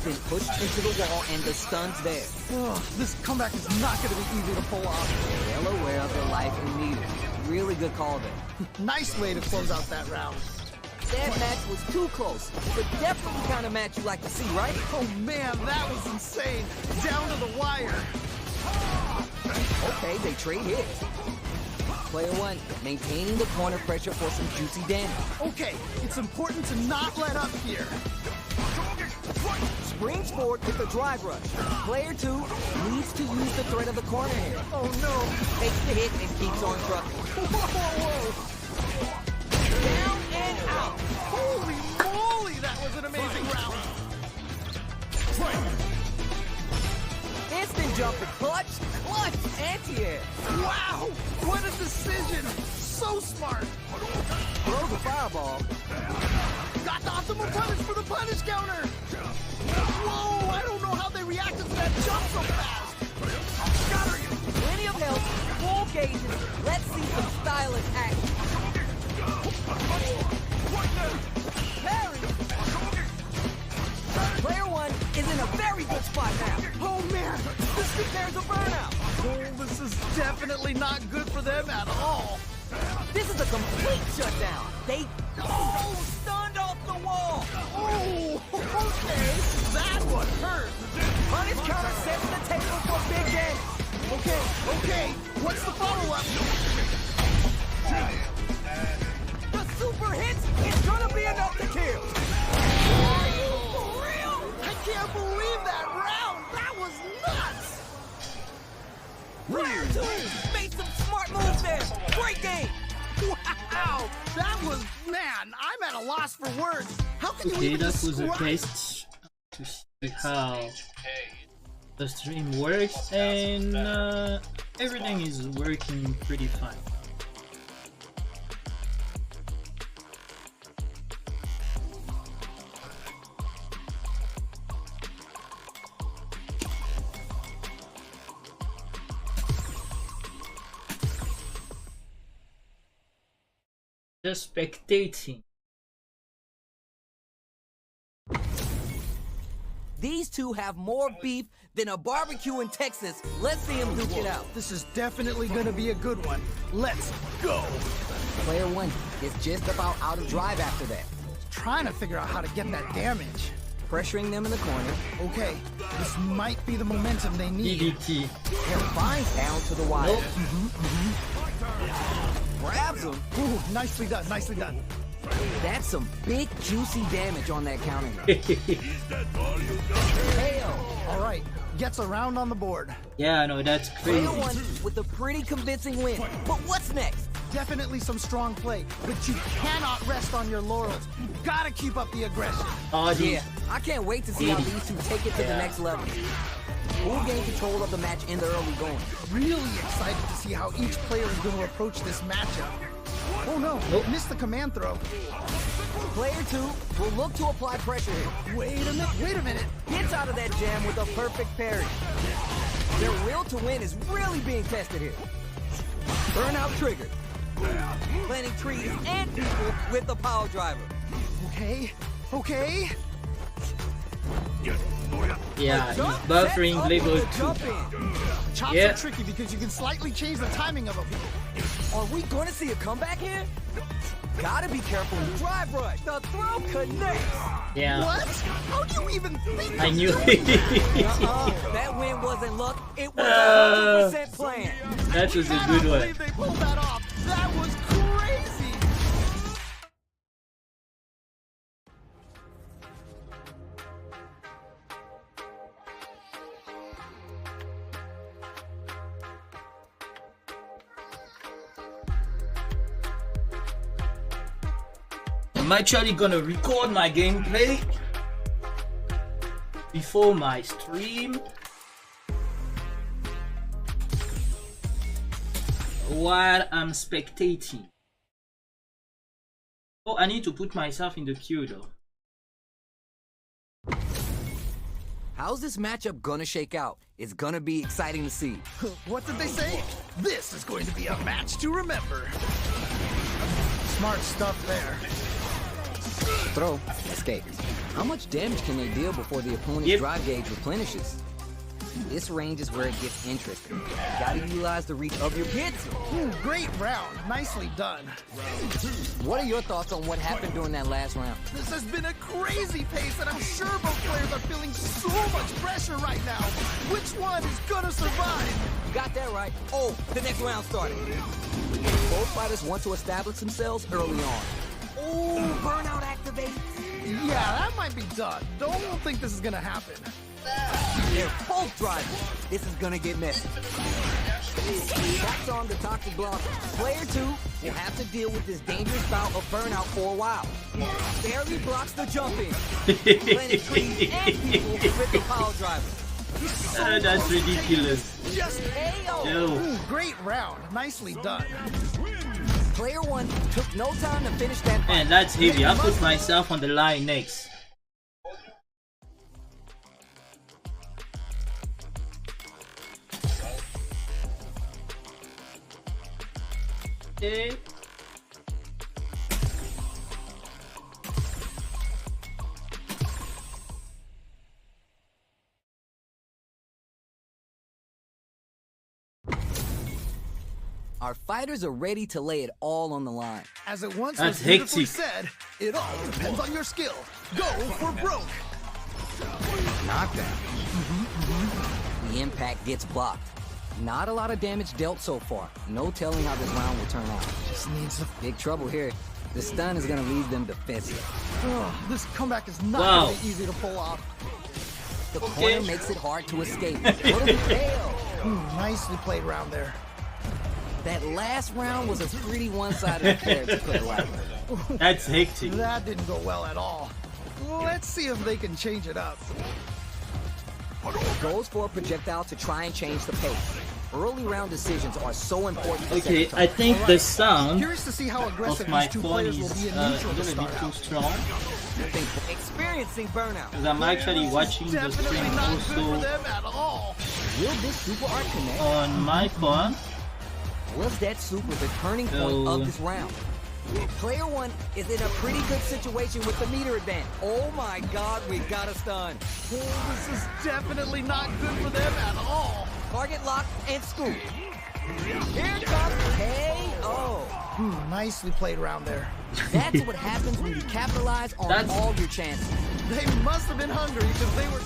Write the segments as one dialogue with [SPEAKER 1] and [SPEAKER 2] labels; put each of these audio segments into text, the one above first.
[SPEAKER 1] been pushed into the wall and the stun's there.
[SPEAKER 2] Ugh, this comeback is not going to be easy to pull off.
[SPEAKER 1] Well aware of their life and need it. Really good call there.
[SPEAKER 2] Nice way to close out that round.
[SPEAKER 1] That match was too close. But definitely the kind of match you like to see, right?
[SPEAKER 2] Oh man, that was insane. Down to the wire.
[SPEAKER 1] Okay, they trade hits. Player one, maintaining the corner pressure for some juicy damage.
[SPEAKER 2] Okay, it's important to not let up here.
[SPEAKER 1] Springs forward with the drive rush. Player two needs to use the threat of the corner here.
[SPEAKER 2] Oh no.
[SPEAKER 1] Takes the hit and keeps on trucking.
[SPEAKER 2] Whoa.
[SPEAKER 1] Down and out.
[SPEAKER 2] Holy moly, that was an amazing round.
[SPEAKER 1] Instant jumper, clutch, anti-air.
[SPEAKER 2] Wow, what a decision. So smart.
[SPEAKER 1] Throw the fireball.
[SPEAKER 2] Got the optimal punish for the punish counter. Whoa, I don't know how they reacted to that jump so fast. Got her.
[SPEAKER 1] Plenty of help, full gauges. Let's see some stylish action. Parry. Player one is in a very good spot now.
[SPEAKER 2] Oh man,
[SPEAKER 1] This prepares a burnout.
[SPEAKER 2] oh, this is definitely not good for them at all.
[SPEAKER 1] This is a complete shutdown. They stunned off the wall.
[SPEAKER 2] Oh, okay, that one hurt.
[SPEAKER 1] Punish counter sets the table for big damage.
[SPEAKER 2] Okay, what's the follow-up?
[SPEAKER 1] The super hits is gonna be enough to kill.
[SPEAKER 2] Are you for real? I can't believe that round. That was nuts.
[SPEAKER 1] Player two made some smart moves there. Great game.
[SPEAKER 2] Wow, that was, man, I'm at a loss for words. How can you
[SPEAKER 3] Okay,
[SPEAKER 2] even
[SPEAKER 3] that was a
[SPEAKER 2] describe?
[SPEAKER 3] test to see how the stream works, and everything is working pretty fine. Just spectating.
[SPEAKER 1] These two have more beef than a barbecue in Texas. Let's see them duke it out.
[SPEAKER 2] This is definitely gonna be a good one. Let's go.
[SPEAKER 1] Player one is just about out of drive after that.
[SPEAKER 2] Trying to figure out how to get that damage.
[SPEAKER 1] Pressuring them in the corner.
[SPEAKER 2] Okay, this might be the momentum they need.
[SPEAKER 3] TBT.
[SPEAKER 1] Their binds down to the wire.
[SPEAKER 3] Nope.
[SPEAKER 1] Grabs them.
[SPEAKER 2] Ooh, nicely done, nicely done.
[SPEAKER 1] That's some big, juicy damage on that counter. Hell.
[SPEAKER 2] All right, gets a round on the board.
[SPEAKER 3] Yeah, I know, that's
[SPEAKER 1] Player
[SPEAKER 3] crazy.
[SPEAKER 1] one with a pretty convincing win. But what's next?
[SPEAKER 2] Definitely some strong play, but you cannot rest on your laurels. You gotta keep up the aggression.
[SPEAKER 3] Oh,
[SPEAKER 1] Yeah, I can't wait to see how these two take it to the
[SPEAKER 3] Yeah.
[SPEAKER 1] next level. Who gain control of the match in the early going?
[SPEAKER 2] Really excited to see how each player is going to approach this matchup. Oh no,
[SPEAKER 3] Nope.
[SPEAKER 2] missed the command throw.
[SPEAKER 1] Player two will look to apply pressure here.
[SPEAKER 2] Wait a minute.
[SPEAKER 1] Gets out of that jam with a perfect parry. Their will to win is really being tested here. Burnout triggered. Planting trees and people with the power driver.
[SPEAKER 2] Okay.
[SPEAKER 3] Yeah, he's
[SPEAKER 1] Jump
[SPEAKER 3] buffering
[SPEAKER 1] sets up
[SPEAKER 3] level
[SPEAKER 1] with a
[SPEAKER 3] 2.
[SPEAKER 1] jump in.
[SPEAKER 2] Chops
[SPEAKER 3] Yeah.
[SPEAKER 2] are tricky because you can slightly change the timing of them.
[SPEAKER 1] Are we going to see a comeback here? Gotta be careful with drive rush. The throw connects.
[SPEAKER 3] Yeah,
[SPEAKER 2] What? How do you even think
[SPEAKER 3] I
[SPEAKER 2] of
[SPEAKER 3] knew
[SPEAKER 2] doing
[SPEAKER 3] it.
[SPEAKER 1] That win wasn't luck. It was 100% planned.
[SPEAKER 3] That was a
[SPEAKER 2] cannot
[SPEAKER 3] good one.
[SPEAKER 2] believe they pulled that off. That was crazy.
[SPEAKER 3] I'm actually gonna record my gameplay before my stream while I'm spectating. Oh, I need to put myself in the queue though.
[SPEAKER 1] How's this matchup gonna shake out? It's gonna be exciting to see.
[SPEAKER 2] What did they say? This is going to be a match to remember. Smart stuff there.
[SPEAKER 1] Throw, escape. How much damage can they deal before the opponent's drive gauge replenishes? This range is where it gets interesting. Gotta utilize the reach of your hits.
[SPEAKER 2] Great round. Nicely done.
[SPEAKER 1] What are your thoughts on what happened during that last round?
[SPEAKER 2] This has been a crazy pace, and I'm sure both players are feeling so much pressure right now. Which one is gonna survive?
[SPEAKER 1] You got that right. Oh, the next round started. Both fighters want to establish themselves early on. Oh, burnout activates.
[SPEAKER 2] Yeah, that might be done. Don't think this is gonna happen.
[SPEAKER 1] They're both driving. This is gonna get messy. That's on the toxic block. Player 2 will have to deal with this dangerous bout of burnout for a while. Barely blocks the jump in. Planting trees and people with the power driver.
[SPEAKER 3] That's ridiculous.
[SPEAKER 2] Just
[SPEAKER 3] Yo.
[SPEAKER 2] Great round. Nicely done.
[SPEAKER 1] Player 1 took no time to finish that fight.
[SPEAKER 3] Man, that's heavy. I'll put myself on the line next. Okay.
[SPEAKER 1] Our fighters are ready to lay it all on the line.
[SPEAKER 2] As it once
[SPEAKER 3] That's
[SPEAKER 2] was beautifully
[SPEAKER 3] hectic.
[SPEAKER 2] said, it all depends on your skill. Go for broke.
[SPEAKER 1] Knockdown. The impact gets blocked. Not a lot of damage dealt so far. No telling how this round will turn out.
[SPEAKER 2] Just needs to...
[SPEAKER 1] Big trouble here. The stun is going to leave them defensive.
[SPEAKER 2] Oh, this comeback is not
[SPEAKER 3] Wow.
[SPEAKER 2] going to be easy to pull off.
[SPEAKER 1] The corner makes it hard to escape. What if he fails?
[SPEAKER 2] Nicely played round there.
[SPEAKER 1] That last round was a pretty one-sided affair to put it lightly.
[SPEAKER 3] That's hectic.
[SPEAKER 2] That didn't go well at all. Let's see if they can change it up.
[SPEAKER 1] Goes for a projectile to try and change the pace. Early round decisions are so important. To
[SPEAKER 3] Okay,
[SPEAKER 1] set the
[SPEAKER 3] I
[SPEAKER 1] tone.
[SPEAKER 3] think the sound
[SPEAKER 2] Curious to see how aggressive
[SPEAKER 3] of my
[SPEAKER 2] these two
[SPEAKER 3] phone
[SPEAKER 2] players will
[SPEAKER 3] is
[SPEAKER 2] be in
[SPEAKER 3] gonna
[SPEAKER 2] neutral to
[SPEAKER 3] be
[SPEAKER 2] start
[SPEAKER 3] too
[SPEAKER 2] out.
[SPEAKER 3] strong.
[SPEAKER 1] Experiencing burnout.
[SPEAKER 3] Because I'm actually watching the
[SPEAKER 2] Definitely
[SPEAKER 3] stream
[SPEAKER 2] not good for
[SPEAKER 3] also
[SPEAKER 2] them at all.
[SPEAKER 1] Will this super art connect?
[SPEAKER 3] on my phone.
[SPEAKER 1] Was that super the turning point
[SPEAKER 3] So-
[SPEAKER 1] of this round? Player 1 is in a pretty good situation with the meter advantage. Oh my god, we got a stun.
[SPEAKER 2] Oh, this is definitely not good for them at all.
[SPEAKER 1] Target lock and scoop. Here comes KO.
[SPEAKER 2] Nicely played round there.
[SPEAKER 1] That's what happens when you capitalize on
[SPEAKER 3] That's-
[SPEAKER 1] all your chances.
[SPEAKER 2] They must have been hungry because they were...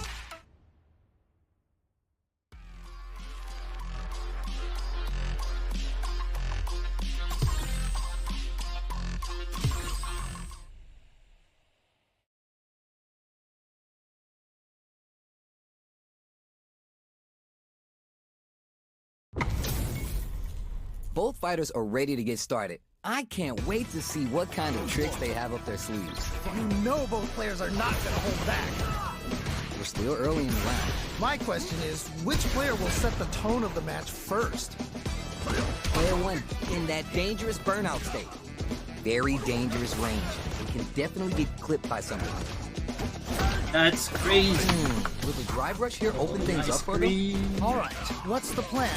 [SPEAKER 1] Both fighters are ready to get started. I can't wait to see what kind of tricks they have up their sleeves.
[SPEAKER 2] You know both players are not going to hold back.
[SPEAKER 1] We're still early in the round.
[SPEAKER 2] My question is, which player will set the tone of the match first?
[SPEAKER 1] Player 1 in that dangerous burnout state. Very dangerous range. It can definitely get clipped by someone.
[SPEAKER 3] That's crazy.
[SPEAKER 1] Will the drive rush here open things
[SPEAKER 3] Nice
[SPEAKER 1] up for them?
[SPEAKER 3] green.
[SPEAKER 2] All right, what's the plan?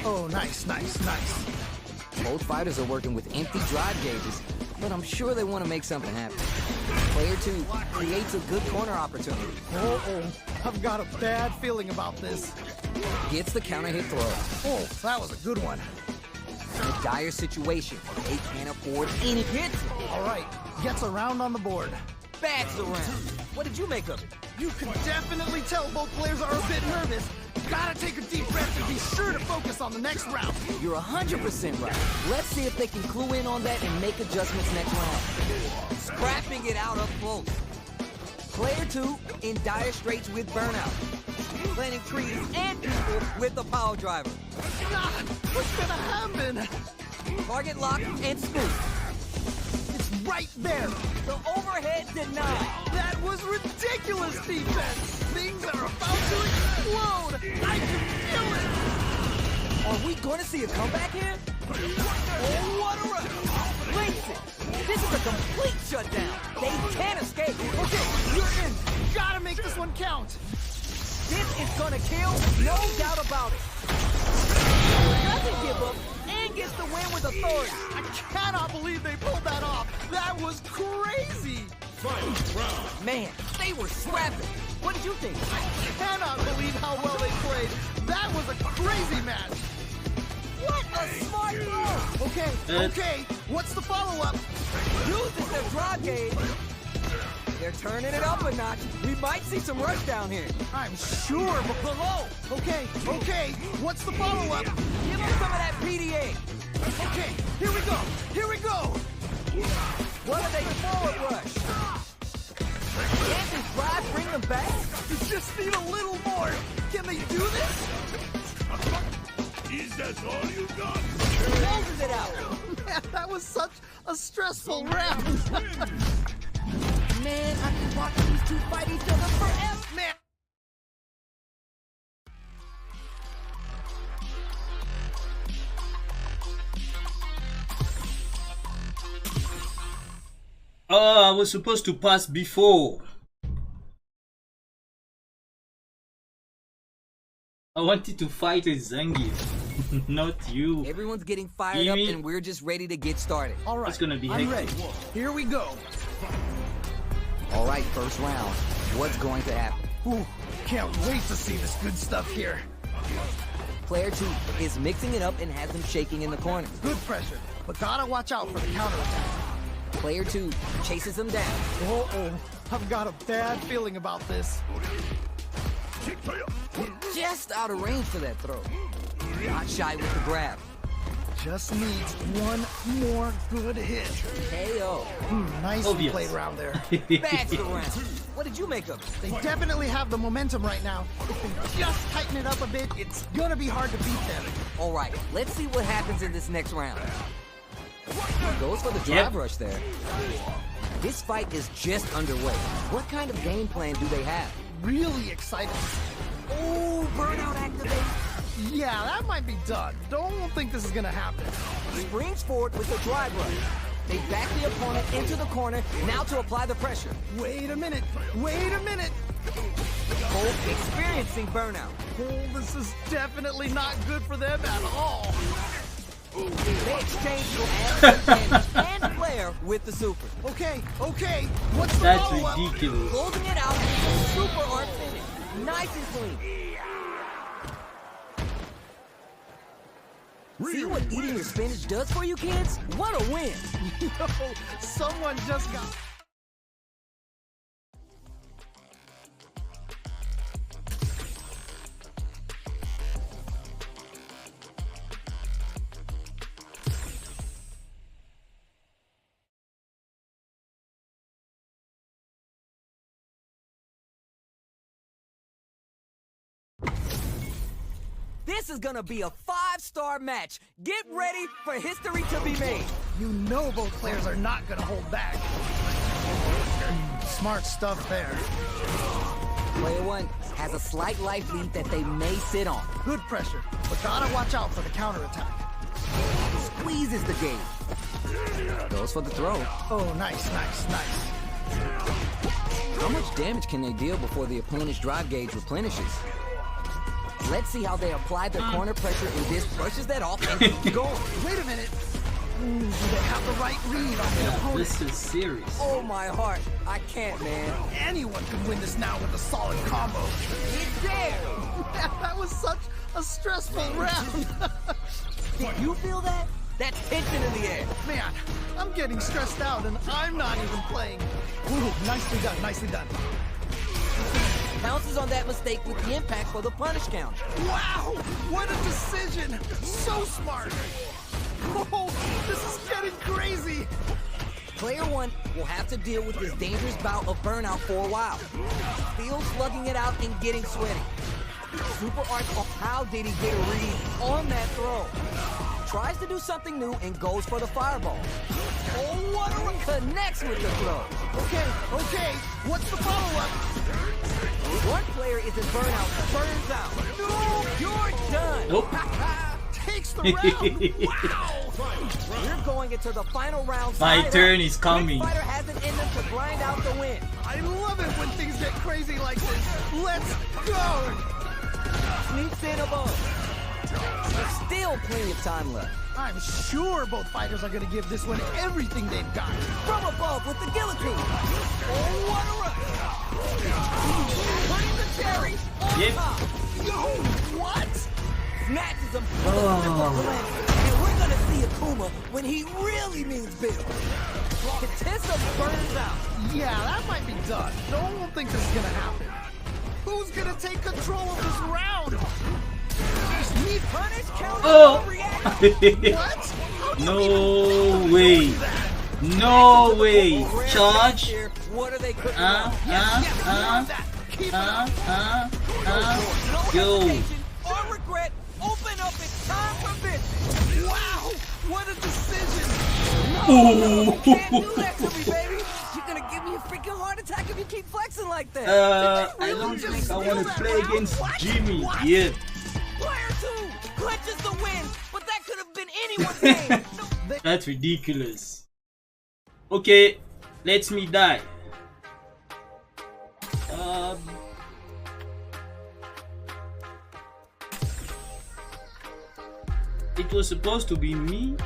[SPEAKER 2] Oh, nice.
[SPEAKER 1] Both fighters are working with empty drive gauges, but I'm sure they want to make something happen. Player 2 creates a good corner opportunity.
[SPEAKER 2] I've got a bad feeling about this.
[SPEAKER 1] Gets the counter hit throw.
[SPEAKER 2] Oh, that was a good one.
[SPEAKER 1] A dire situation. They can't afford any hits.
[SPEAKER 2] All right, gets a round on the board.
[SPEAKER 1] Bats around. What did you make of it?
[SPEAKER 2] You can definitely tell both players are a bit nervous. Gotta take a deep breath and be sure to focus on the next round.
[SPEAKER 1] You're 100% right. Let's see if they can clue in on that and make adjustments next round. Scrapping it out up close. Player 2 in dire straits with burnout. Planting trees and people with the power driver.
[SPEAKER 2] God, what's gonna happen?
[SPEAKER 1] Target lock and scoop.
[SPEAKER 2] It's right there.
[SPEAKER 1] The overhead denied.
[SPEAKER 2] That was ridiculous defense. Things are about to explode. I can feel it.
[SPEAKER 1] Are we going to see a comeback here? Oh, what a rush. Listen, this is a complete shutdown. They can't escape.
[SPEAKER 2] Okay, you're in. Gotta make this one count.
[SPEAKER 1] This is going to kill, no doubt about it. Doesn't give up and gets the win with authority.
[SPEAKER 2] I cannot believe they pulled that off. That was crazy.
[SPEAKER 1] Man, they were scrapping. What did you think?
[SPEAKER 2] I cannot believe how well they played. That was a crazy match.
[SPEAKER 1] What a smart throw!
[SPEAKER 2] Okay, what's the follow-up?
[SPEAKER 1] Uses their drive gauge. They're turning it up a notch. We might see some rush down here.
[SPEAKER 2] I'm sure, but below. Okay, what's the follow-up?
[SPEAKER 1] Give them some of that PDA.
[SPEAKER 2] Okay, here we go.
[SPEAKER 1] What are they forward rush? Can't this drive bring them back?
[SPEAKER 2] You just need a little more. Can they do this?
[SPEAKER 4] Is that all you got?
[SPEAKER 1] Closes it out.
[SPEAKER 2] Man, that was such a stressful round.
[SPEAKER 1] Man, I can watch these two fight each other forever.
[SPEAKER 2] Man.
[SPEAKER 3] Oh, I was supposed to pass before. I wanted to fight a Zangief, not you.
[SPEAKER 1] Everyone's getting fired up and we're just ready to get started.
[SPEAKER 2] All right,
[SPEAKER 3] It's gonna be
[SPEAKER 2] I'm
[SPEAKER 3] hectic.
[SPEAKER 2] ready. Here we go.
[SPEAKER 1] All right, first round. What's going to happen?
[SPEAKER 2] Ooh, can't wait to see this good stuff here.
[SPEAKER 1] Player 2 is mixing it up and has them shaking in the corner.
[SPEAKER 2] Good pressure, but gotta watch out for the counterattack.
[SPEAKER 1] Player 2 chases them down.
[SPEAKER 2] Uh-oh, I've got a bad feeling about this.
[SPEAKER 1] Just out of range for that throw. Not shy with the grab.
[SPEAKER 2] Just needs one more good hit.
[SPEAKER 1] KO.
[SPEAKER 2] Nicely
[SPEAKER 3] Obvious.
[SPEAKER 2] played around there.
[SPEAKER 1] That's the round. What did you make of it?
[SPEAKER 2] They definitely have the momentum right now. If they just tighten it up a bit, it's gonna be hard to beat them.
[SPEAKER 1] All right, let's see what happens in this next round. Goes for the drive rush there. This fight is just underway. What kind of game plan do they have?
[SPEAKER 2] Really excited.
[SPEAKER 1] Oh, burnout activate.
[SPEAKER 2] Yeah, that might be done. Don't think this is gonna happen.
[SPEAKER 1] Springs forward with the drive rush. They back the opponent into the corner, now to apply the pressure.
[SPEAKER 2] Wait a minute.
[SPEAKER 1] Both experiencing burnout.
[SPEAKER 2] Oh, this is definitely not good for them at all.
[SPEAKER 1] They exchange damage and flare with the super.
[SPEAKER 2] Okay. What's the
[SPEAKER 3] That's
[SPEAKER 2] follow-up?
[SPEAKER 3] ridiculous.
[SPEAKER 1] Closing it out, super art finish. Nice and clean. See what eating your spinach does for you kids? What a win!
[SPEAKER 2] No, someone just got...
[SPEAKER 1] This is gonna be a 5-star match. Get ready for history to be made.
[SPEAKER 2] You know both players are not gonna hold back. Smart stuff there.
[SPEAKER 1] Player 1 has a slight life lead that they may sit on.
[SPEAKER 2] Good pressure, but gotta watch out for the counterattack.
[SPEAKER 1] Squeezes the game. Goes for the throw.
[SPEAKER 2] Oh, nice.
[SPEAKER 1] How much damage can they deal before the opponent's drive gauge replenishes? Let's see how they apply their corner pressure, and this brushes that off and keeps going.
[SPEAKER 2] Wait a minute. Do they have the right read on the opponent?
[SPEAKER 3] This is serious.
[SPEAKER 1] Oh my heart, I can't, man.
[SPEAKER 2] Anyone can win this now with a solid combo.
[SPEAKER 1] It's there.
[SPEAKER 2] That was such a stressful round.
[SPEAKER 1] Did you feel that? That's tension in the air.
[SPEAKER 2] Man, I'm getting stressed out and I'm not even playing. Ooh, nicely done.
[SPEAKER 1] Pounces on that mistake with the impact for the punish count.
[SPEAKER 2] Wow, what a decision. So smart. Oh, this is getting crazy.
[SPEAKER 1] Player 1 will have to deal with this dangerous bout of burnout for a while. Still slugging it out and getting sweaty. Super Art, how did he get a read on that throw? Tries to do something new and goes for the fireball. Oh, what a connects with the throw.
[SPEAKER 2] Okay, what's the follow-up?
[SPEAKER 1] One player is in burnout, burns out. No, you're done.
[SPEAKER 3] Nope.
[SPEAKER 2] Takes the round. Wow.
[SPEAKER 1] We're going into the final round.
[SPEAKER 3] My turn is coming.
[SPEAKER 1] Which fighter has it in them to grind out the win?
[SPEAKER 2] I love it when things get crazy like this. Let's go.
[SPEAKER 1] Sneaks in above. There's still plenty of time left.
[SPEAKER 2] I'm sure both fighters are gonna give this one everything they've got.
[SPEAKER 1] From above with the guillotine. Oh, what a rush. Putting the cherry on
[SPEAKER 3] Yep.
[SPEAKER 1] top.
[SPEAKER 2] Yo, what?
[SPEAKER 1] Snatches him from the and we're gonna see Akuma when he really means Bill. Katissa burns out.
[SPEAKER 2] Yeah, that might be done. No one thinks this is gonna happen. Who's gonna take control of this round?
[SPEAKER 1] He punished counter
[SPEAKER 3] Oh.
[SPEAKER 1] reaction.
[SPEAKER 2] What?
[SPEAKER 3] No way. No way. Charge.
[SPEAKER 1] Here, what are they cooking
[SPEAKER 3] Yo.
[SPEAKER 1] or regret, open up, it's time for business.
[SPEAKER 2] Wow, what a decision.
[SPEAKER 1] You can't do that to me, baby. You're gonna give me a freaking heart attack if you keep flexing like that.
[SPEAKER 3] I don't think I want to play against Jimmy. Yeah.
[SPEAKER 1] Player 2 clinches the win, but that could have been anyone's game.
[SPEAKER 3] That's ridiculous. Okay, let me die. It was supposed to be me.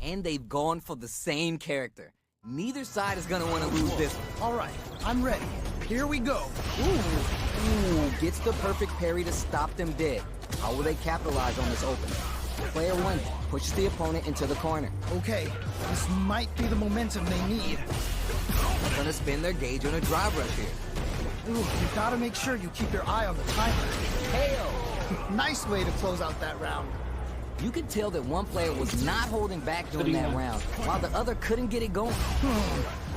[SPEAKER 1] And they've gone for the same character. Neither side is gonna want to lose this one.
[SPEAKER 2] All right, I'm ready. Here we go.
[SPEAKER 1] Ooh, gets the perfect parry to stop them dead. How will they capitalize on this opening? Player 1 pushes the opponent into the corner.
[SPEAKER 2] Okay, this might be the momentum they need.
[SPEAKER 1] They're gonna spin their gauge on a drive rush here.
[SPEAKER 2] Ooh, you gotta make sure you keep your eye on the timer.
[SPEAKER 1] KO!
[SPEAKER 2] Nice way to close out that round.
[SPEAKER 1] You can tell that one player was not holding back during that round, while the other couldn't get it going.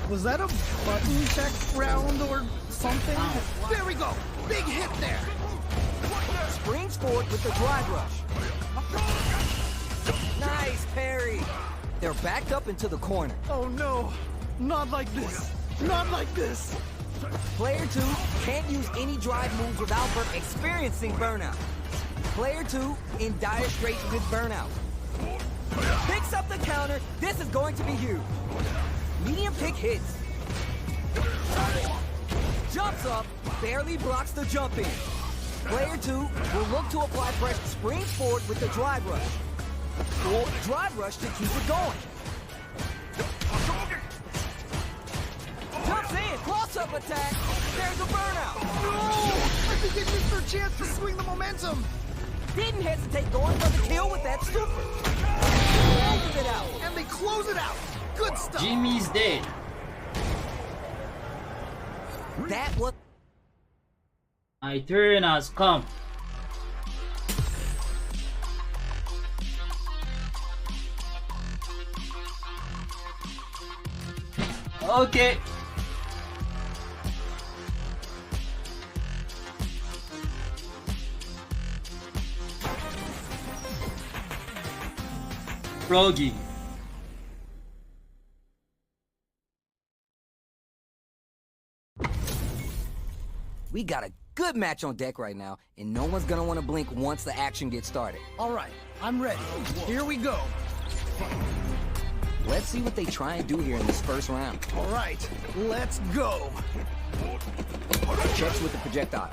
[SPEAKER 2] Was that a button check round or something? There we go. Big hit there.
[SPEAKER 1] Springs forward with the drive rush. Nice parry. They're backed up into the corner.
[SPEAKER 2] Oh no, not like this. Not like this.
[SPEAKER 1] Player 2 can't use any drive moves without experiencing burnout. Player 2 in dire straits with burnout. Picks up the counter. This is going to be huge. Medium pick hits. Jumps up, barely blocks the jump in. Player 2 will look to apply pressure, springs forward with the drive rush. Or drive rush to keep it going. Jumps in, cross-up attack. There's a burnout.
[SPEAKER 2] No! I think they missed their chance to swing the momentum.
[SPEAKER 1] Didn't hesitate going for the kill with that super. Closes it out.
[SPEAKER 2] And they close it out. Good stuff.
[SPEAKER 3] Jimmy's dead.
[SPEAKER 1] That was...
[SPEAKER 3] My turn has come. Okay. Rogi.
[SPEAKER 1] We got a good match on deck right now, and no one's gonna want to blink once the action gets started.
[SPEAKER 2] All right, I'm ready. Here we go.
[SPEAKER 1] Let's see what they try and do here in this first round.
[SPEAKER 2] All right, let's go.
[SPEAKER 1] Checks with the projectile.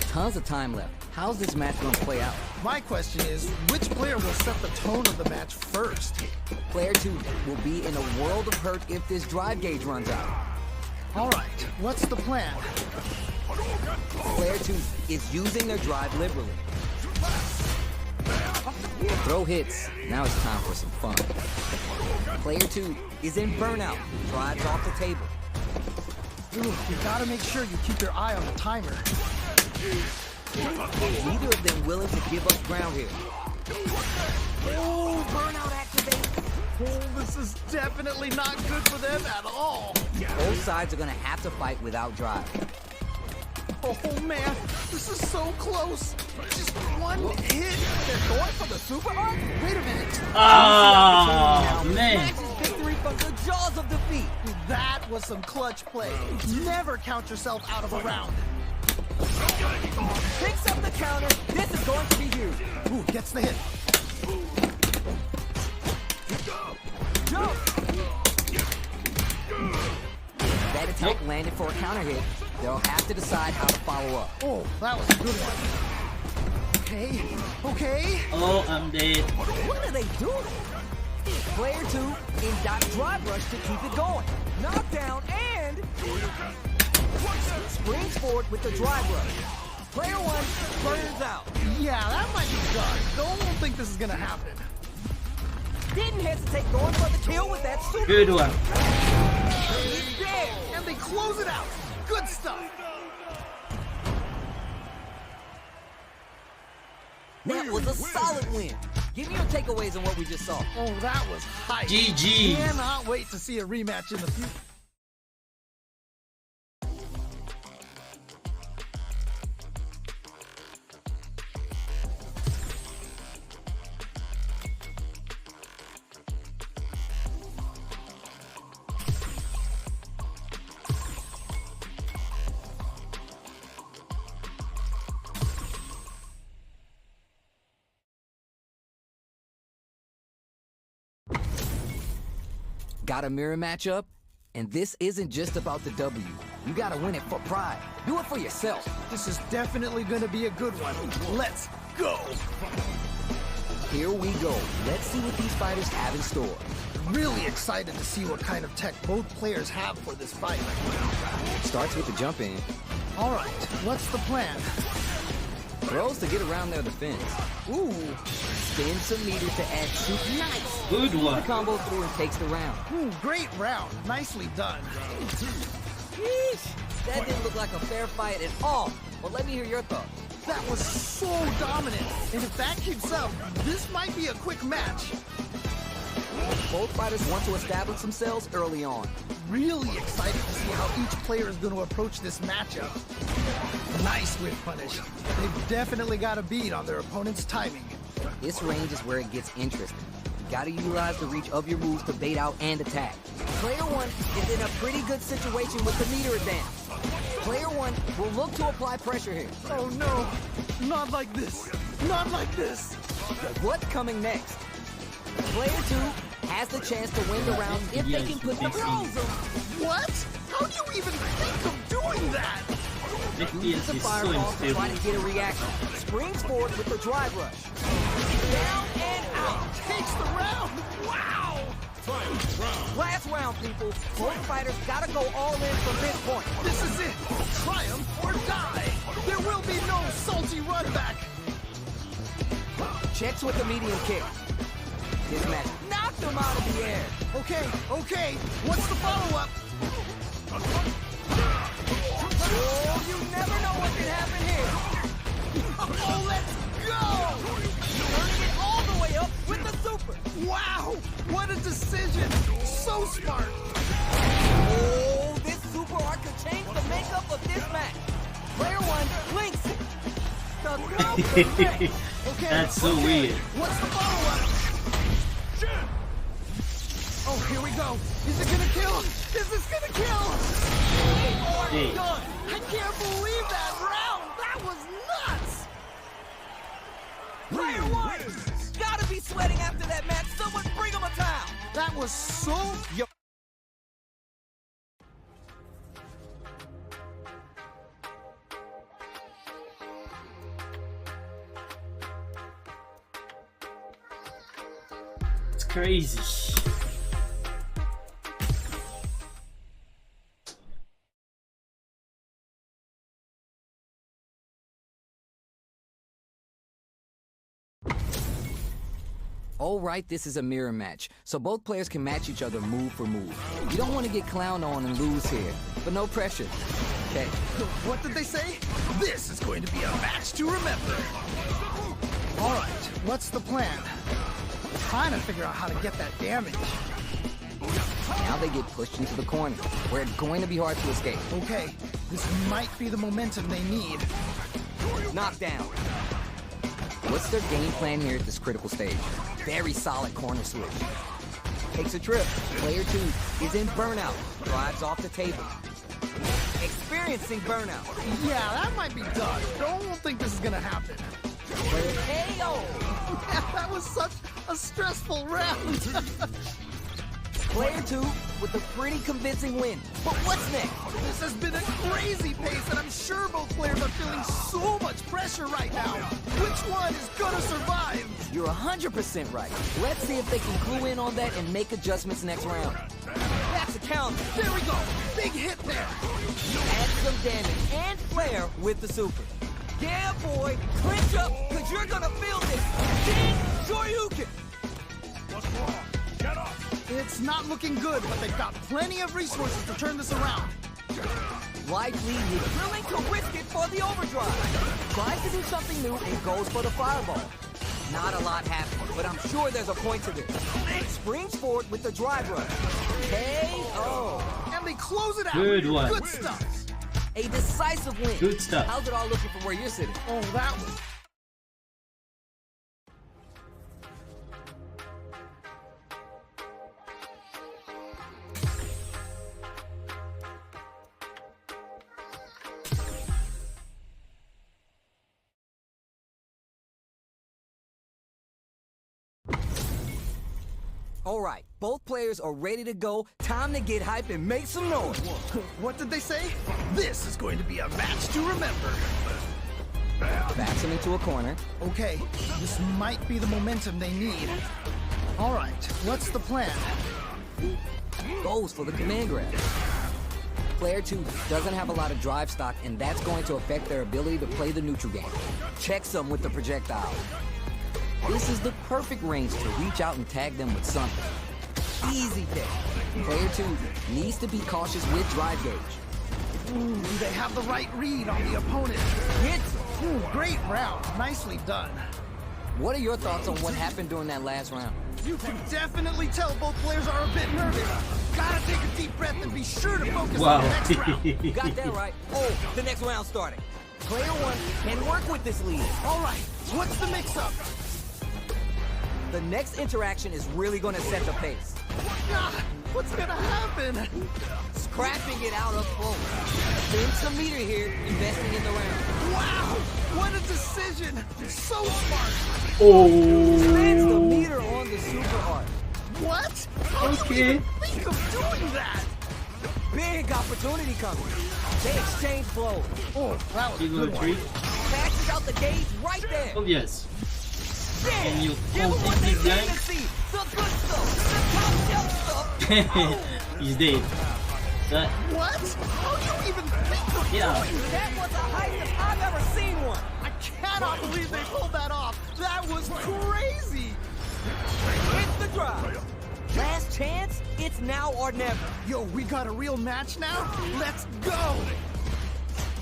[SPEAKER 1] Tons of time left. How's this match gonna play out?
[SPEAKER 2] My question is, which player will set the tone of the match first?
[SPEAKER 1] Player 2 will be in a world of hurt if this drive gauge runs out.
[SPEAKER 2] All right, what's the plan?
[SPEAKER 1] Player 2 is using their drive liberally. Throw hits. Now it's time for some fun. Player 2 is in burnout. Drives off the table.
[SPEAKER 2] Ooh, you gotta make sure you keep your eye on the timer.
[SPEAKER 1] Neither of them willing to give up ground here. Oh, burnout activated.
[SPEAKER 2] Oh, this is definitely not good for them at all.
[SPEAKER 1] Both sides are gonna have to fight without drive.
[SPEAKER 2] Oh man, this is so close. Just one hit.
[SPEAKER 1] They're going for the super hard?
[SPEAKER 2] Wait a minute.
[SPEAKER 3] Ah, man.
[SPEAKER 1] Snatches victory from the jaws of defeat.
[SPEAKER 2] That was some clutch play. Never count yourself out of a round.
[SPEAKER 1] Picks up the counter. This is going to be huge.
[SPEAKER 2] Ooh, gets the hit.
[SPEAKER 1] Jump! That attack landed for a counter hit. They'll have to decide how to follow up.
[SPEAKER 2] Oh, that was a good one. Okay, okay.
[SPEAKER 3] Oh, I'm dead.
[SPEAKER 1] What are they doing? Player 2 in dot drive rush to keep it going. Knockdown and springs forward with the drive rush. Player 1 burns out.
[SPEAKER 2] Yeah, that might be done. Don't think this is gonna happen.
[SPEAKER 1] Didn't hesitate going for the kill with that super.
[SPEAKER 3] Good one.
[SPEAKER 1] He's dead.
[SPEAKER 2] And they close it out. Good stuff.
[SPEAKER 1] That was a solid win. Give me your takeaways on what we just saw.
[SPEAKER 2] Oh, that was hype.
[SPEAKER 3] GG.
[SPEAKER 2] Cannot wait to see a rematch in the future.
[SPEAKER 1] Got a mirror matchup? And this isn't just about the W. You gotta win it for pride. Do it for yourself.
[SPEAKER 2] This is definitely going to be a good one. Let's go.
[SPEAKER 1] Here we go. Let's see what these fighters have in store.
[SPEAKER 2] Really excited to see what kind of tech both players have for this fight.
[SPEAKER 1] Starts with the jump in.
[SPEAKER 2] All right, what's the plan?
[SPEAKER 1] Throws to get around their defense. Ooh. Spins some meters to add soup. Nice.
[SPEAKER 3] Good one.
[SPEAKER 1] The combo through and takes the round.
[SPEAKER 2] Ooh, great round. Nicely done.
[SPEAKER 1] Yeesh. That didn't look like a fair fight at all. Well, let me hear your thoughts.
[SPEAKER 2] That was so dominant. And if that keeps up, this might be a quick match.
[SPEAKER 1] Both fighters want to establish themselves early on.
[SPEAKER 2] Really excited to see how each player is going to approach this matchup. Nice whip punish. They've definitely got a beat on their opponent's timing.
[SPEAKER 1] This range is where it gets interesting. You gotta utilize the reach of your moves to bait out and attack. Player 1 is in a pretty good situation with the meter advance. Player 1 will look to apply pressure here.
[SPEAKER 2] Oh no, not like this. Not like this.
[SPEAKER 1] What's coming next? Player 2 has the chance to win the round if they can put the throws on.
[SPEAKER 2] What? How do you even think of doing that?
[SPEAKER 1] Uses the
[SPEAKER 3] FPS is so
[SPEAKER 1] fireball to try
[SPEAKER 3] unstable.
[SPEAKER 1] to get a reaction. Springs forward with the drive rush. Down and out.
[SPEAKER 2] Takes the round. Wow.
[SPEAKER 1] Last round, people. Both fighters gotta go all in from this point.
[SPEAKER 2] This is it. Triumph or die. There will be no salty run back.
[SPEAKER 1] Checks with the medium kick. This match knocked him out of the air.
[SPEAKER 2] Okay, okay. What's the follow-up?
[SPEAKER 1] Oh, you never know what can happen here.
[SPEAKER 2] Oh, let's go!
[SPEAKER 1] Turning it all the way up with the super.
[SPEAKER 2] Wow, what a decision! So smart!
[SPEAKER 1] Oh, this super art could change the makeup of this match. Player 1 links it. The combo effect.
[SPEAKER 2] Okay,
[SPEAKER 3] That's so
[SPEAKER 2] okay.
[SPEAKER 3] weird.
[SPEAKER 2] What's the follow-up? Oh, here we go. Is it gonna kill? Is this gonna kill? Oh,
[SPEAKER 3] Hey.
[SPEAKER 2] God. I can't believe that round. That was nuts.
[SPEAKER 1] Player 1 gotta be sweating after that match. Someone bring him a towel.
[SPEAKER 2] That was so...
[SPEAKER 3] It's crazy.
[SPEAKER 1] All right, this is a mirror match, so both players can match each other move for move. You don't want to get clowned on and lose here, but no pressure. Okay.
[SPEAKER 2] What did they say? This is going to be a match to remember. All right, what's the plan? Trying to figure out how to get that damage.
[SPEAKER 1] Now they get pushed into the corner, where it's going to be hard to escape.
[SPEAKER 2] Okay, this might be the momentum they need.
[SPEAKER 1] Knockdown. What's their game plan here at this critical stage? Very solid corner switch. Takes a trip. Player 2 is in burnout. Drives off the table. experiencing burnout.
[SPEAKER 2] Yeah, that might be done. Don't think this is gonna happen.
[SPEAKER 1] KO!
[SPEAKER 2] Yeah, that was such a stressful round.
[SPEAKER 1] Player 2 with a pretty convincing win. But what's next?
[SPEAKER 2] This has been a crazy pace, and I'm sure both players are feeling so much pressure right now. Which one is gonna survive?
[SPEAKER 1] You're 100% right. Let's see if they can clue in on that and make adjustments next round. That's a counter.
[SPEAKER 2] There we go. Big hit there.
[SPEAKER 1] Add some damage and flair with the super. Yeah, boy. Clinch up, because you're going to feel this. King Shoryuken.
[SPEAKER 4] What's wrong? Get up!
[SPEAKER 2] It's not looking good, but they've got plenty of resources to turn this around.
[SPEAKER 1] Lively is willing to risk it for the overdrive. Tries to do something new and goes for the fireball. Not a lot happening, but I'm sure there's a point to this. Springs forward with the drive rush. KO.
[SPEAKER 2] And they close it out.
[SPEAKER 3] Good one.
[SPEAKER 2] Good stuff.
[SPEAKER 1] A decisive win.
[SPEAKER 3] Good stuff.
[SPEAKER 1] How's it all looking from where you're sitting?
[SPEAKER 2] Oh, that was...
[SPEAKER 1] All right, both players are ready to go. Time to get hype and make some noise.
[SPEAKER 2] What did they say? This is going to be a match to remember.
[SPEAKER 1] Backs him into a corner.
[SPEAKER 2] Okay, this might be the momentum they need. All right, what's the plan?
[SPEAKER 1] Goes for the command grab. Player 2 doesn't have a lot of drive stock, and that's going to affect their ability to play the neutral game. Checks them with the projectile. This is the perfect range to reach out and tag them with something. Easy pick. Player 2 needs to be cautious with drive gauge.
[SPEAKER 2] Ooh, they have the right read on the opponent.
[SPEAKER 1] Hits him.
[SPEAKER 2] Ooh, great round. Nicely done.
[SPEAKER 1] What are your thoughts on what happened during that last round?
[SPEAKER 2] You can definitely tell both players are a bit nervous. Gotta take a deep breath and be sure to focus on the next round.
[SPEAKER 1] You got that right. Oh, the next round starting. Player 1 can work with this lead.
[SPEAKER 2] All right, what's the mix-up?
[SPEAKER 1] The next interaction is really going to set the pace.
[SPEAKER 2] What's gonna happen?
[SPEAKER 1] Scrapping it out up close. Spend some meter here, investing in the round.
[SPEAKER 2] Wow, what a decision. So smart.
[SPEAKER 1] Spends the meter on the super art.
[SPEAKER 2] What? How do you even think of doing that?
[SPEAKER 1] Big opportunity coming. They exchange blows.
[SPEAKER 2] Oh, that was a good one.
[SPEAKER 1] Passes out the gauge right there.
[SPEAKER 3] Oh yes. Can you
[SPEAKER 1] Give them what they
[SPEAKER 3] completely
[SPEAKER 1] came to see. The good stuff. The top shelf stuff.
[SPEAKER 3] He's dead. That,
[SPEAKER 2] What? How do you even think of
[SPEAKER 3] yeah.
[SPEAKER 2] doing that?
[SPEAKER 1] That was the highest I've ever seen one.
[SPEAKER 2] I cannot believe they pulled that off. That was crazy.
[SPEAKER 1] Hits the drive. Last chance, it's now or never.
[SPEAKER 2] Yo, we got a real match now? Let's go.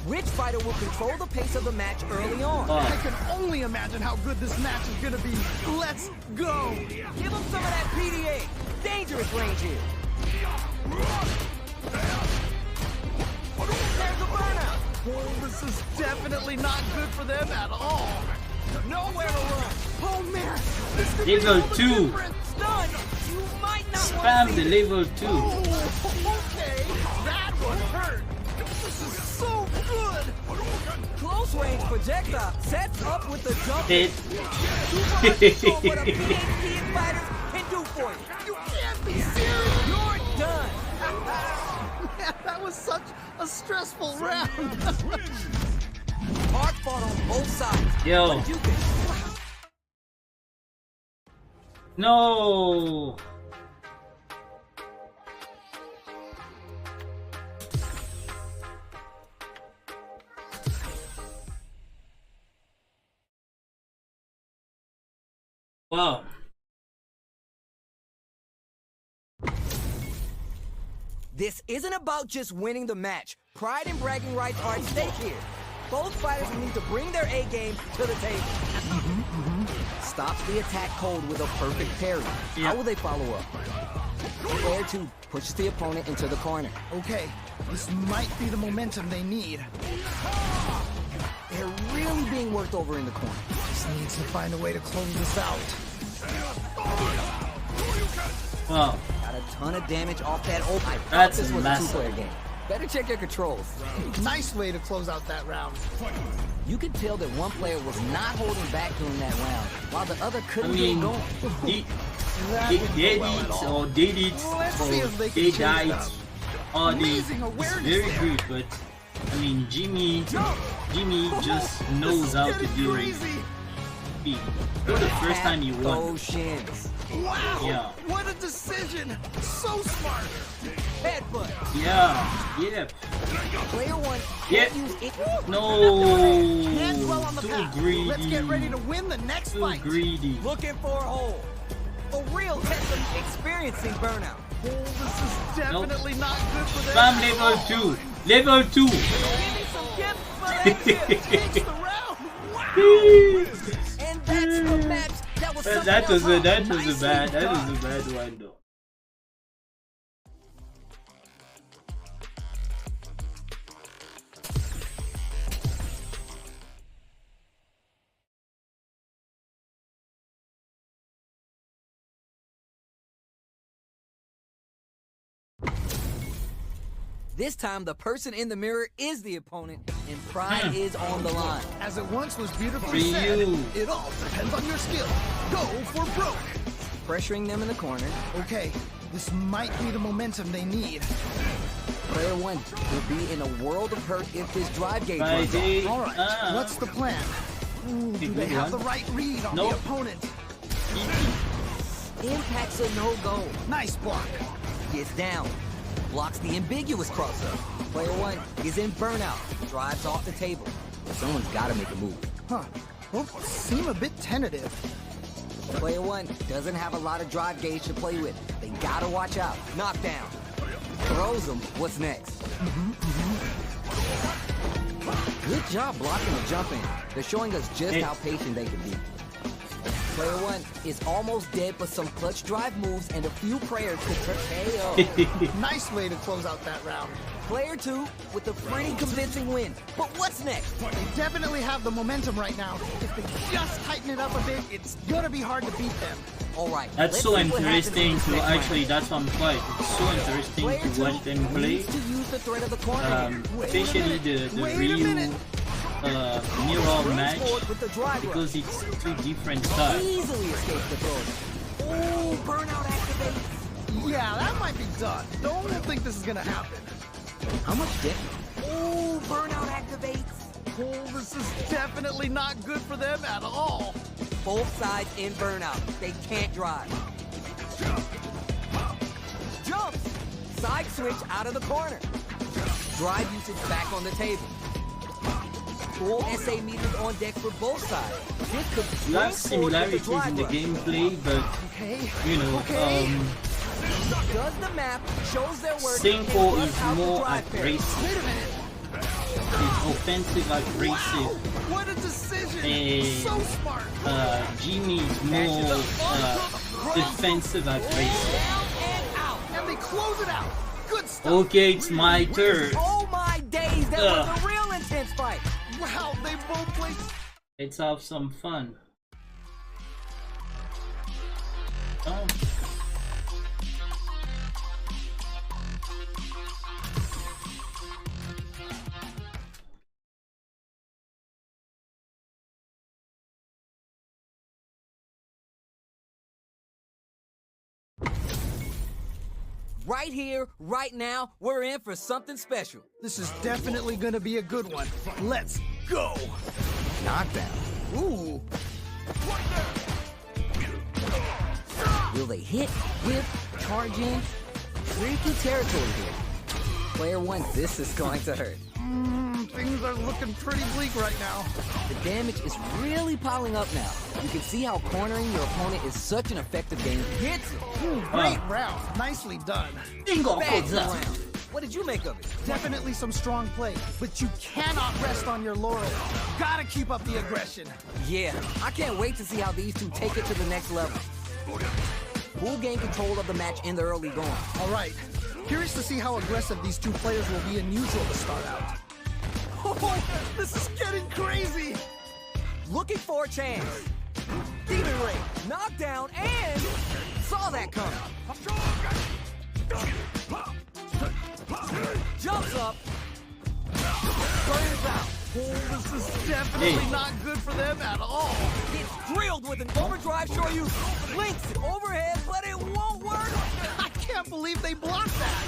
[SPEAKER 1] Which fighter will control the pace of the match early on?
[SPEAKER 2] I can only imagine how good this match is gonna be. Let's go.
[SPEAKER 1] Give him some of that PDA. Dangerous range here. There's a burnout.
[SPEAKER 2] Oh, this is definitely not good for them at all.
[SPEAKER 1] Nowhere to run.
[SPEAKER 2] Oh man, this could be
[SPEAKER 3] Level
[SPEAKER 2] all the
[SPEAKER 3] 2.
[SPEAKER 2] difference.
[SPEAKER 1] Stun. You might not
[SPEAKER 3] Spam
[SPEAKER 1] want to
[SPEAKER 3] the
[SPEAKER 1] see
[SPEAKER 3] level 2.
[SPEAKER 2] Oh, okay, that one hurt. This is so good.
[SPEAKER 1] Close range projectile sets up with the jump.
[SPEAKER 3] Hit.
[SPEAKER 1] Show what a PhD fighters can do for you.
[SPEAKER 2] You can't be serious.
[SPEAKER 1] You're done.
[SPEAKER 2] Man, that was such a stressful round.
[SPEAKER 1] Hard fought on both sides.
[SPEAKER 3] Yo.
[SPEAKER 1] What did you think?
[SPEAKER 3] No. Wow.
[SPEAKER 1] This isn't about just winning the match. Pride and bragging rights are at stake here. Both fighters need to bring their A game to the table. Stops the attack cold with a perfect parry. How will they follow up? Player 2 pushes the opponent into the corner.
[SPEAKER 2] Okay, this might be the momentum they need.
[SPEAKER 1] They're really being worked over in the corner.
[SPEAKER 2] Just needs to find a way to close this out.
[SPEAKER 3] Wow.
[SPEAKER 1] Got a ton of damage off that open. I thought
[SPEAKER 3] That's
[SPEAKER 1] this was
[SPEAKER 3] massive.
[SPEAKER 1] a two-player game. Better check your controls.
[SPEAKER 2] Nice way to close out that round.
[SPEAKER 1] You could tell that one player was not holding back during that round, while the other
[SPEAKER 3] I
[SPEAKER 1] couldn't get
[SPEAKER 3] mean,
[SPEAKER 1] going.
[SPEAKER 2] That
[SPEAKER 3] they
[SPEAKER 2] didn't
[SPEAKER 3] did
[SPEAKER 2] go well
[SPEAKER 3] it
[SPEAKER 2] at all.
[SPEAKER 3] or did it
[SPEAKER 2] Let's see
[SPEAKER 3] or
[SPEAKER 2] if they can
[SPEAKER 3] they
[SPEAKER 2] change it
[SPEAKER 3] died
[SPEAKER 2] up.
[SPEAKER 3] or they.
[SPEAKER 2] Amazing
[SPEAKER 3] It's
[SPEAKER 2] awareness
[SPEAKER 3] very
[SPEAKER 2] there.
[SPEAKER 3] good, but I mean, Jimmy just knows how to
[SPEAKER 2] Getting
[SPEAKER 3] do it.
[SPEAKER 2] crazy.
[SPEAKER 3] For the first time he won.
[SPEAKER 1] Oh, shins.
[SPEAKER 2] Wow!
[SPEAKER 3] Yeah.
[SPEAKER 2] What a decision! So smart!
[SPEAKER 1] Headbutt.
[SPEAKER 3] Yeah.
[SPEAKER 1] Player one
[SPEAKER 3] Yeah.
[SPEAKER 1] can't use it.
[SPEAKER 3] No.
[SPEAKER 2] Hands well on the
[SPEAKER 3] Too
[SPEAKER 2] path.
[SPEAKER 3] greedy.
[SPEAKER 2] Let's get ready to win the next
[SPEAKER 3] Too
[SPEAKER 2] fight.
[SPEAKER 3] greedy.
[SPEAKER 1] Looking for a hole. A real test of experiencing burnout.
[SPEAKER 2] Oh, this is definitely not good for them.
[SPEAKER 3] Bam, level 2. Level 2.
[SPEAKER 1] Give me some gifts for that gift.
[SPEAKER 2] Takes the round. Wow!
[SPEAKER 1] And that's the match that was
[SPEAKER 3] That
[SPEAKER 1] something
[SPEAKER 3] was a
[SPEAKER 1] else.
[SPEAKER 3] bad one though.
[SPEAKER 1] This time, the person in the mirror is the opponent, and pride is on the line.
[SPEAKER 2] As it once was beautifully
[SPEAKER 3] For
[SPEAKER 2] said,
[SPEAKER 3] you.
[SPEAKER 2] it all depends on your skill. Go for broke.
[SPEAKER 1] Pressuring them in the corner.
[SPEAKER 2] Okay, this might be the momentum they need.
[SPEAKER 1] Player one will be in a world of hurt if this drive gauge runs
[SPEAKER 3] Friday.
[SPEAKER 1] out.
[SPEAKER 2] All right, what's the plan? Ooh, do they have the right read on the
[SPEAKER 3] Nope.
[SPEAKER 2] opponent?
[SPEAKER 1] Impact's a no-go.
[SPEAKER 2] Nice block.
[SPEAKER 1] Gets down. Blocks the ambiguous crosser. Player one is in burnout. Drives off the table. Someone's got to make a move.
[SPEAKER 2] Huh. Both seem a bit tentative.
[SPEAKER 1] Player one doesn't have a lot of drive gauge to play with. They gotta watch out. Knockdown. Throws them. What's next? Good job blocking the jump in. They're showing us just how patient they can be. Player one is almost dead, but some clutch drive moves and a few prayers could turn KO.
[SPEAKER 2] Nice way to close out that round.
[SPEAKER 1] Player two with a pretty convincing win. But what's next?
[SPEAKER 2] They definitely have the momentum right now. If they just tighten it up a bit, it's gonna be hard to beat them.
[SPEAKER 1] All right.
[SPEAKER 3] That's
[SPEAKER 1] let's
[SPEAKER 3] so
[SPEAKER 1] see what happens
[SPEAKER 3] interesting
[SPEAKER 1] in this
[SPEAKER 3] to
[SPEAKER 1] next
[SPEAKER 3] actually.
[SPEAKER 1] round.
[SPEAKER 3] That's one fight. It's so interesting
[SPEAKER 1] Player
[SPEAKER 3] to watch them
[SPEAKER 1] two
[SPEAKER 3] play.
[SPEAKER 1] needs to use the threat of the corner.
[SPEAKER 3] Especially the
[SPEAKER 2] Wait a
[SPEAKER 3] real
[SPEAKER 2] minute.
[SPEAKER 3] mirror
[SPEAKER 1] Springs
[SPEAKER 3] match
[SPEAKER 1] forward with the drive rush.
[SPEAKER 3] because it's two different styles.
[SPEAKER 1] Easily escapes the throw. Oh, burnout activates.
[SPEAKER 2] Yeah, that might be done. Don't think this is gonna happen.
[SPEAKER 1] How much dip? Oh, burnout activates.
[SPEAKER 2] Oh, this is definitely not good for them at all.
[SPEAKER 1] Both sides in burnout. They can't drive. Jumps. Side switch out of the corner. Drive usage back on the table. Full SA meters on deck for both sides. This could
[SPEAKER 3] You have
[SPEAKER 1] bring forward with the
[SPEAKER 3] similarities
[SPEAKER 1] drive
[SPEAKER 3] in the
[SPEAKER 1] rush.
[SPEAKER 3] gameplay, but
[SPEAKER 2] Okay.
[SPEAKER 3] you know,
[SPEAKER 2] Okay.
[SPEAKER 1] Does the map shows their work?
[SPEAKER 3] Cinco
[SPEAKER 1] and
[SPEAKER 3] is
[SPEAKER 1] runs out the
[SPEAKER 3] more
[SPEAKER 1] drive pair.
[SPEAKER 3] aggressive.
[SPEAKER 2] Wait a minute.
[SPEAKER 3] It's offensive aggressive.
[SPEAKER 2] What a decision.
[SPEAKER 3] Eh,
[SPEAKER 2] So smart.
[SPEAKER 3] Jimmy is more defensive aggressive.
[SPEAKER 1] Down and out.
[SPEAKER 2] And they close it out. Good stuff.
[SPEAKER 3] Okay, it's my turn.
[SPEAKER 1] Oh my days, that was a real intense fight.
[SPEAKER 2] Wow, they both played.
[SPEAKER 3] Let's have some fun. Oh.
[SPEAKER 1] Right here, right now, we're in for something special.
[SPEAKER 2] This is definitely gonna be a good one. Let's go.
[SPEAKER 1] Knockdown.
[SPEAKER 2] Ooh.
[SPEAKER 1] Will they hit, whip, charge in? Tricky territory here. Player one, this is going to hurt.
[SPEAKER 2] Things are looking pretty bleak right now.
[SPEAKER 1] The damage is really piling up now. You can see how cornering your opponent is such an effective game. Hits him.
[SPEAKER 2] Great round. Nicely done.
[SPEAKER 1] Bags him around. What did you make of it?
[SPEAKER 2] Definitely some strong play, but you cannot rest on your laurels. Gotta keep up the aggression.
[SPEAKER 1] Yeah, I can't wait to see how these two take it to the next level. Who'll gain control of the match in the early going?
[SPEAKER 2] All right. Curious to see how aggressive these two players will be in neutral to start out. Oh, this is getting crazy.
[SPEAKER 1] Looking for a chance. Demon Ray, knockdown, and saw that coming. Jumps up. Burns out.
[SPEAKER 2] Oh, this is definitely not good for them at all.
[SPEAKER 1] Gets drilled with an overdrive Shoryuken. Links it overhead, but it won't work.
[SPEAKER 2] I can't believe they blocked that.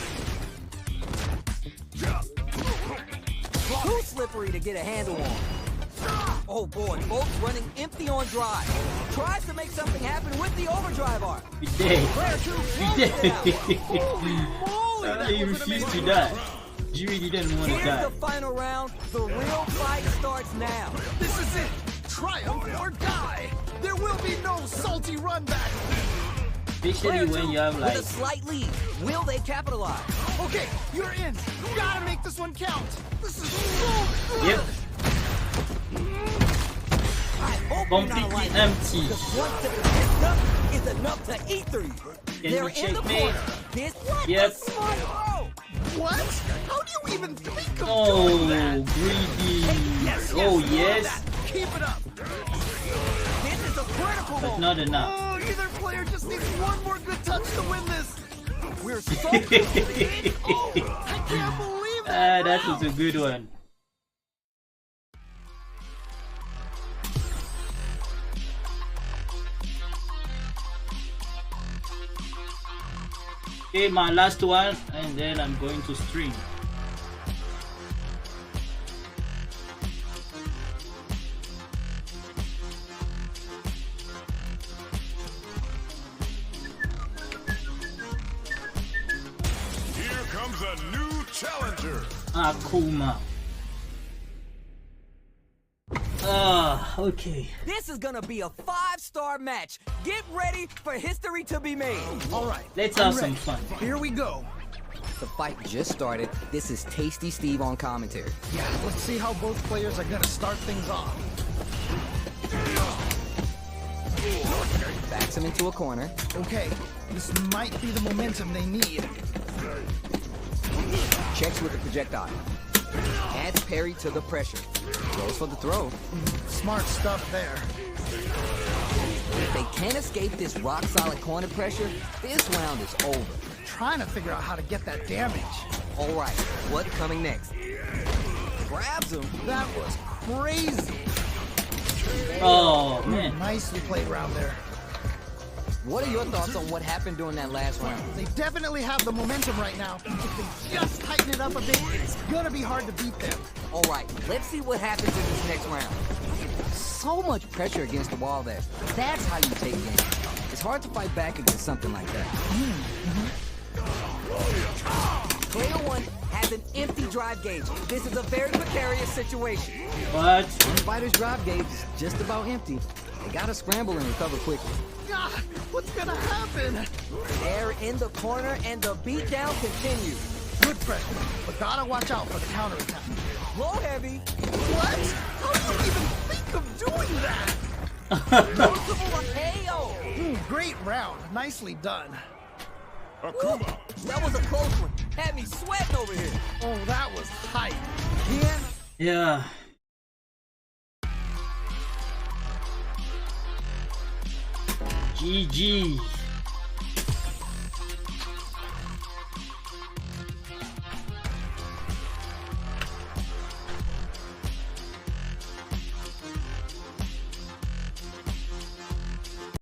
[SPEAKER 1] Too slippery to get a handle on. Oh boy, Bolt's running empty on drive. Tries to make something happen with the overdrive arc.
[SPEAKER 3] He did.
[SPEAKER 1] Player 2
[SPEAKER 3] He
[SPEAKER 1] blows it out.
[SPEAKER 3] did. He
[SPEAKER 2] was an
[SPEAKER 3] refused to
[SPEAKER 2] amazing
[SPEAKER 3] die. He really didn't want to
[SPEAKER 1] Here's
[SPEAKER 3] die.
[SPEAKER 1] the final round. The real fight starts now.
[SPEAKER 2] This is it. Triumph or die. There will be no salty run back.
[SPEAKER 3] Especially
[SPEAKER 1] Player
[SPEAKER 3] when
[SPEAKER 1] 2
[SPEAKER 3] you have like
[SPEAKER 1] with a slight lead. Will they capitalize?
[SPEAKER 2] Okay, you're in. You gotta make this one count. This is so good.
[SPEAKER 3] yep,
[SPEAKER 1] I hope you're not
[SPEAKER 3] completely
[SPEAKER 1] like
[SPEAKER 3] empty.
[SPEAKER 1] because one tip of this stuff is enough to eat through you. They're
[SPEAKER 3] we
[SPEAKER 1] in the
[SPEAKER 3] checkmate?
[SPEAKER 1] corner. This
[SPEAKER 3] Yep.
[SPEAKER 1] a smart throw.
[SPEAKER 2] What? How do you even think of
[SPEAKER 3] Oh,
[SPEAKER 2] doing that?
[SPEAKER 3] greedy.
[SPEAKER 2] Yes,
[SPEAKER 3] Oh,
[SPEAKER 2] love
[SPEAKER 3] yes.
[SPEAKER 2] that. Keep it up.
[SPEAKER 1] This is a critical
[SPEAKER 3] But
[SPEAKER 1] moment.
[SPEAKER 3] not enough.
[SPEAKER 2] Oh, either player just needs one more good touch to win this.
[SPEAKER 1] We're so close to the end.
[SPEAKER 2] Oh, I can't believe that.
[SPEAKER 3] That was a
[SPEAKER 2] round.
[SPEAKER 3] good one. Okay, my last one, and then I'm going to stream.
[SPEAKER 4] Here comes a new challenger.
[SPEAKER 3] Akuma. Okay.
[SPEAKER 1] This is gonna be a 5-star match. Get ready for history to be made.
[SPEAKER 2] All right.
[SPEAKER 3] Let's
[SPEAKER 2] I'm
[SPEAKER 3] have some
[SPEAKER 2] ready.
[SPEAKER 3] fun.
[SPEAKER 2] Here we go.
[SPEAKER 1] The fight just started. This is Tasty Steve on commentary.
[SPEAKER 2] Yeah, let's see how both players are gonna start things off.
[SPEAKER 1] Backs him into a corner.
[SPEAKER 2] Okay, this might be the momentum they need.
[SPEAKER 1] Checks with the projectile. Adds parry to the pressure. Goes for the throw.
[SPEAKER 2] Smart stuff there.
[SPEAKER 1] If they can't escape this rock-solid corner pressure, this round is over.
[SPEAKER 2] Trying to figure out how to get that damage.
[SPEAKER 1] All right, what's coming next? Grabs him.
[SPEAKER 2] That was crazy.
[SPEAKER 3] Oh man.
[SPEAKER 2] Nicely played round there.
[SPEAKER 1] What are your thoughts on what happened during that last round?
[SPEAKER 2] They definitely have the momentum right now. If they just tighten it up a bit, it's gonna be hard to beat them.
[SPEAKER 1] All right, let's see what happens in this next round. So much pressure against the wall there. That's how you take games. It's hard to fight back against something like that. Player 1 has an empty drive gauge. This is a very precarious situation.
[SPEAKER 3] What?
[SPEAKER 1] One fighter's drive gauge is just about empty. They gotta scramble and recover quickly.
[SPEAKER 2] God, what's gonna happen?
[SPEAKER 1] They're in the corner and the beatdown continues.
[SPEAKER 2] Good pressure, but gotta watch out for the counterattack.
[SPEAKER 1] Low heavy.
[SPEAKER 2] What? How do you even think of doing that?
[SPEAKER 1] Multiple KO.
[SPEAKER 2] Great round. Nicely done.
[SPEAKER 4] Akuma.
[SPEAKER 1] That was a close one. Had me sweating over here.
[SPEAKER 2] Oh, that was hype.
[SPEAKER 1] Yeah.
[SPEAKER 3] Yeah. GG.